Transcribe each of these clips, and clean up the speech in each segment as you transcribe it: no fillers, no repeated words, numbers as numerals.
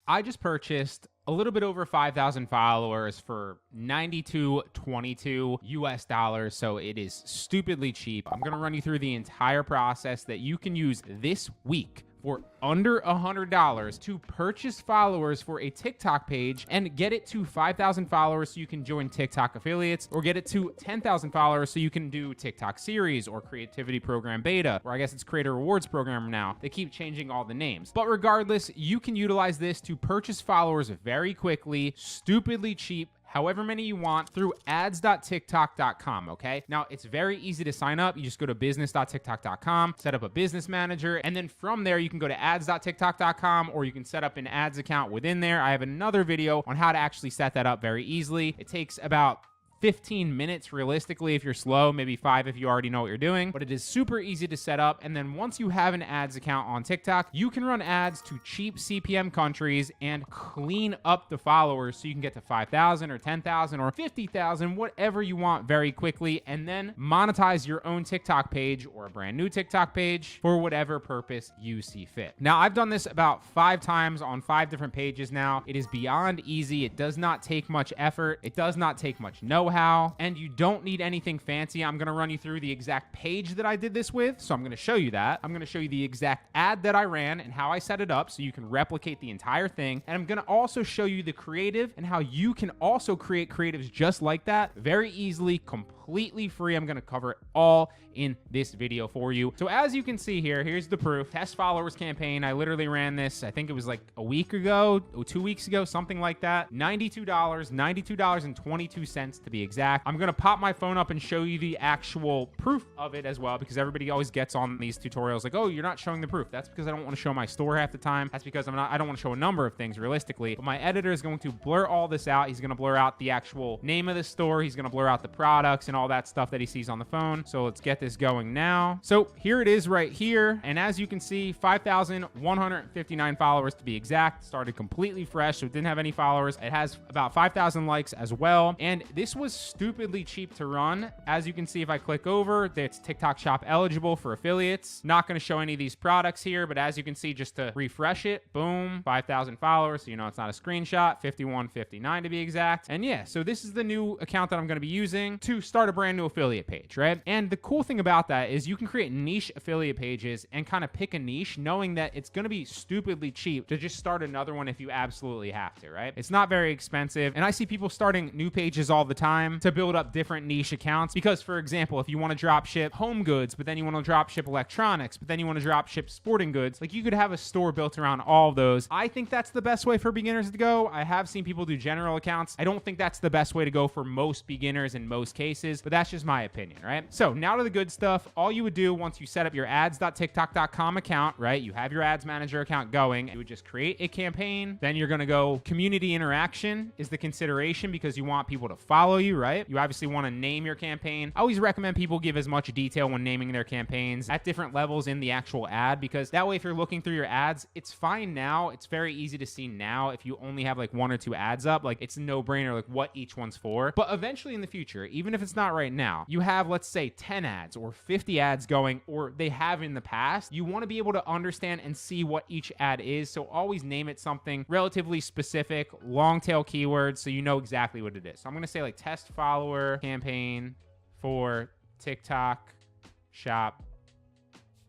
I just purchased a little bit over 5,000 followers for $92.22 US. So it is stupidly cheap. I'm going to run you through the entire process that you can use this week for under $100 to purchase followers for a TikTok page and get it to 5,000 followers so you can join TikTok affiliates, or get it to 10,000 followers so you can do TikTok series or creativity program beta, or I guess it's creator rewards program now. They keep changing all the names. But regardless, you can utilize this to purchase followers very quickly, stupidly cheap, however many you want, through ads.tiktok.com, okay? Now, it's very easy to sign up. You just go to business.tiktok.com, set up a business manager, and then from there, you can go to ads.tiktok.com, or you can set up an ads account within there. I have another video on how to actually set that up very easily. It takes about 15 minutes realistically if you're slow, maybe 5 if you already know what you're doing, but it is super easy to set up. And then once you have an ads account on TikTok, you can run ads to cheap CPM countries and clean up the followers so you can get to 5,000 or 10,000 or 50,000, whatever you want, very quickly, and then monetize your own TikTok page or a brand new TikTok page for whatever purpose you see fit. Now, I've done this about 5 times on 5 different pages now. It is beyond easy. It does not take much effort. It does not take much know-how, and you don't need anything fancy. I'm going to run you through the exact page that I did this with. So I'm going to show you that. I'm going to show you the exact ad that I ran and how I set it up so you can replicate the entire thing. And I'm going to also show you the creative and how you can also create creatives just like that very easily, completely free. I'm going to cover it all in this video for you. So as you can see here, here's the proof. Test followers campaign. I literally ran this, I think it was like a week ago or 2 weeks ago, something like that. $92.22 to be exact. I'm going to pop my phone up and show you the actual proof of it as well, because everybody always gets on these tutorials like, oh, you're not showing the proof. That's because I don't want to show my store half the time. That's because I don't want to show a number of things realistically, but my editor is going to blur all this out. He's going to blur out the actual name of the store. He's going to blur out the products and all that stuff that he sees on the phone. So let's get this going now. So here it is right here. And as you can see, 5,159 followers to be exact. Started completely fresh, so it didn't have any followers. It has about 5,000 likes as well. And this was stupidly cheap to run. As you can see, if I click over, it's TikTok shop eligible for affiliates. Not going to show any of these products here, but as you can see, just to refresh it, boom, 5,000 followers. So you know it's not a screenshot, 5,159 to be exact. And yeah, so this is the new account that I'm going to be using to start a brand new affiliate page, right? And the cool thing about that is you can create niche affiliate pages and kind of pick a niche, knowing that it's going to be stupidly cheap to just start another one if you absolutely have to, right? It's not very expensive. And I see people starting new pages all the time to build up different niche accounts because, for example, if you want to drop ship home goods, but then you want to drop ship electronics, but then you want to drop ship sporting goods, like you could have a store built around all of those. I think that's the best way for beginners to go. I have seen people do general accounts. I don't think that's the best way to go for most beginners in most cases, but that's just my opinion, right? So now to the good stuff. All you would do once you set up your ads.tiktok.com account, right? You have your ads manager account going. You would just create a campaign. Then you're going to go community interaction is the consideration because you want people to follow you, right? You obviously want to name your campaign. I always recommend people give as much detail when naming their campaigns at different levels in the actual ad, because that way if you're looking through your ads, it's fine now. It's very easy to see now if you only have like 1 or 2 ads up. Like it's a no-brainer like what each one's for. But eventually in the future, even if it's not right now, you have, let's say, 10 ads or 50 ads going, or they have in the past, you want to be able to understand and see what each ad is. So always name it something relatively specific, long tail keywords, so you know exactly what it is. So I'm going to say like test follower campaign for TikTok shop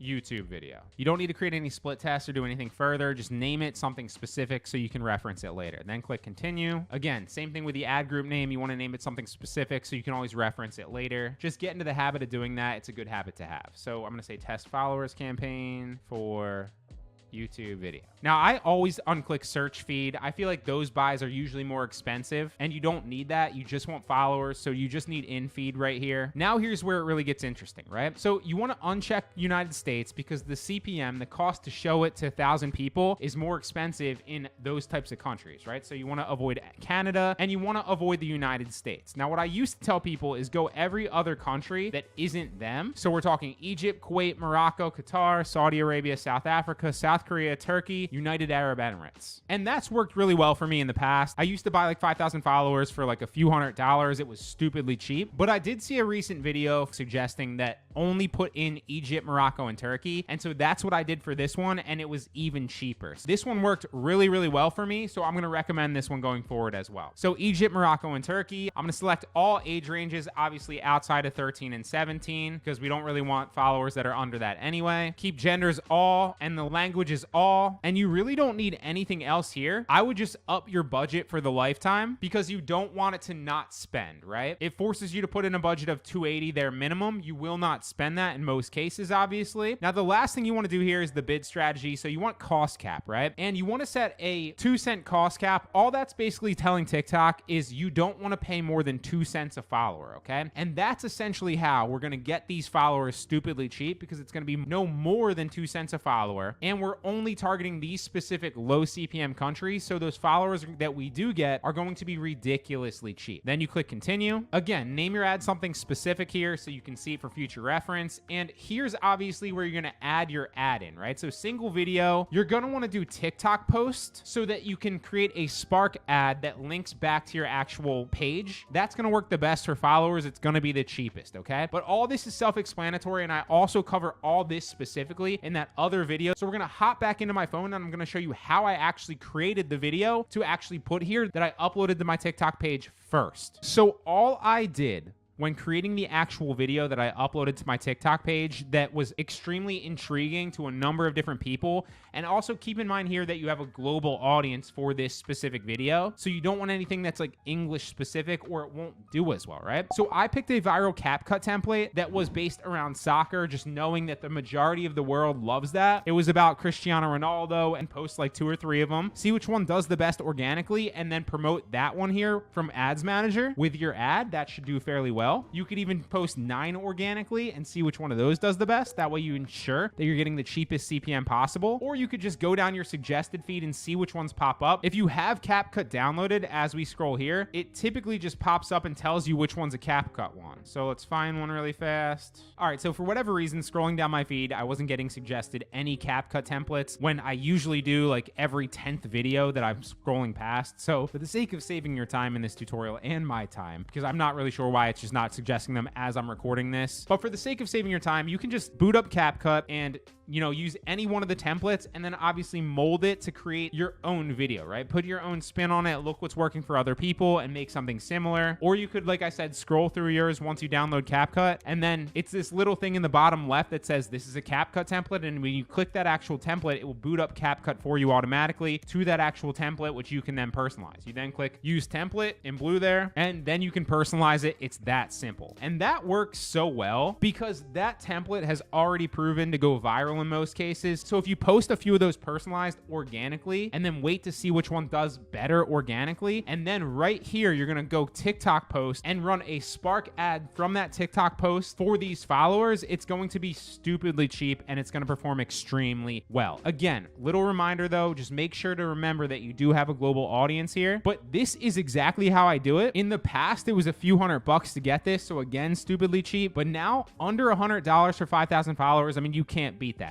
YouTube video. You don't need to create any split tests or do anything further. Just name it something specific so you can reference it later. Then click continue. Again, same thing with the ad group name. You want to name it something specific so you can always reference it later. Just get into the habit of doing that. It's a good habit to have. So I'm going to say test followers campaign for YouTube video. Now, I always unclick search feed. I feel like those buys are usually more expensive and you don't need that. You just want followers. So you just need in feed right here. Now, here's where it really gets interesting, right? So you want to uncheck United States because the CPM, the cost to show it to 1,000 people, is more expensive in those types of countries, right? So you want to avoid Canada and you want to avoid the United States. Now, what I used to tell people is go every other country that isn't them. So we're talking Egypt, Kuwait, Morocco, Qatar, Saudi Arabia, South Africa, South Korea, Turkey, United Arab Emirates. And that's worked really well for me in the past. I used to buy like 5,000 followers for like a few $100s. It was stupidly cheap. But I did see a recent video suggesting that only put in Egypt, Morocco, and Turkey. And so that's what I did for this one, and it was even cheaper. So this one worked really, really well for me, so I'm going to recommend this one going forward as well. So Egypt, Morocco, and Turkey. I'm going to select all age ranges, obviously outside of 13 and 17, because we don't really want followers that are under that anyway. Keep genders all, and the languages all, and you really don't need anything else here. I would just up your budget for the lifetime because you don't want it to not spend, right? It forces you to put in a budget of $280 there minimum. You will not spend that in most cases, obviously. Now, the last thing you want to do here is the bid strategy. So you want cost cap, right? And you want to set a 2-cent cost cap. All that's basically telling TikTok is you don't want to pay more than 2 cents a follower, okay? And that's essentially how we're going to get these followers stupidly cheap, because it's going to be no more than 2 cents a follower. And we're only targeting these specific low CPM countries. So those followers that we do get are going to be ridiculously cheap. Then you click continue. Again, name your ad something specific here so you can see it for future reference. And here's obviously where you're going to add your ad in, right? So single video, you're going to want to do TikTok post so that you can create a Spark ad that links back to your actual page. That's going to work the best for followers. It's going to be the cheapest, okay? But all this is self-explanatory, and I also cover all this specifically in that other video. So we're going to hop back into my phone, and I'm going to show you how I actually created the video to actually put here that I uploaded to my TikTok page first. So all I did when creating the actual video that I uploaded to my TikTok page that was extremely intriguing to a number of different people. And also keep in mind here that you have a global audience for this specific video. So you don't want anything that's like English specific or it won't do as well, right? So I picked a viral CapCut template that was based around soccer, just knowing that the majority of the world loves that. It was about Cristiano Ronaldo and post like 2 or 3 of them. See which one does the best organically and then promote that one here from Ads Manager with your ad. That should do fairly well. You could even post 9 organically and see which one of those does the best. That way you ensure that you're getting the cheapest CPM possible. Or you could just go down your suggested feed and see which ones pop up. If you have CapCut downloaded, as we scroll here, it typically just pops up and tells you which one's a CapCut one. So let's find one really fast. All right, so for whatever reason, scrolling down my feed, I wasn't getting suggested any CapCut templates when I usually do like every 10th video that I'm scrolling past. So for the sake of saving your time in this tutorial and my time, because I'm not really sure why it's just not suggesting them as I'm recording this, but for the sake of saving your time, you can just boot up CapCut and use any one of the templates and then obviously mold it to create your own video, right? Put your own spin on it, look what's working for other people and make something similar. Or you could, like I said, scroll through yours once you download CapCut, and then it's this little thing in the bottom left that says this is a CapCut template, and when you click that actual template, it will boot up CapCut for you automatically to that actual template, which you can then personalize. You then click use template in blue there, and then you can personalize it. It's that simple. And that works so well because that template has already proven to go viral in most cases. So if you post a few of those personalized organically and then wait to see which one does better organically, and then right here, you're going to go TikTok post and run a Spark ad from that TikTok post for these followers, it's going to be stupidly cheap and it's going to perform extremely well. Again, little reminder though, just make sure to remember that you do have a global audience here, but this is exactly how I do it. In the past, it was a few $100 to get this. So again, stupidly cheap, but now under $100 for 5,000 followers. I mean, you can't beat that.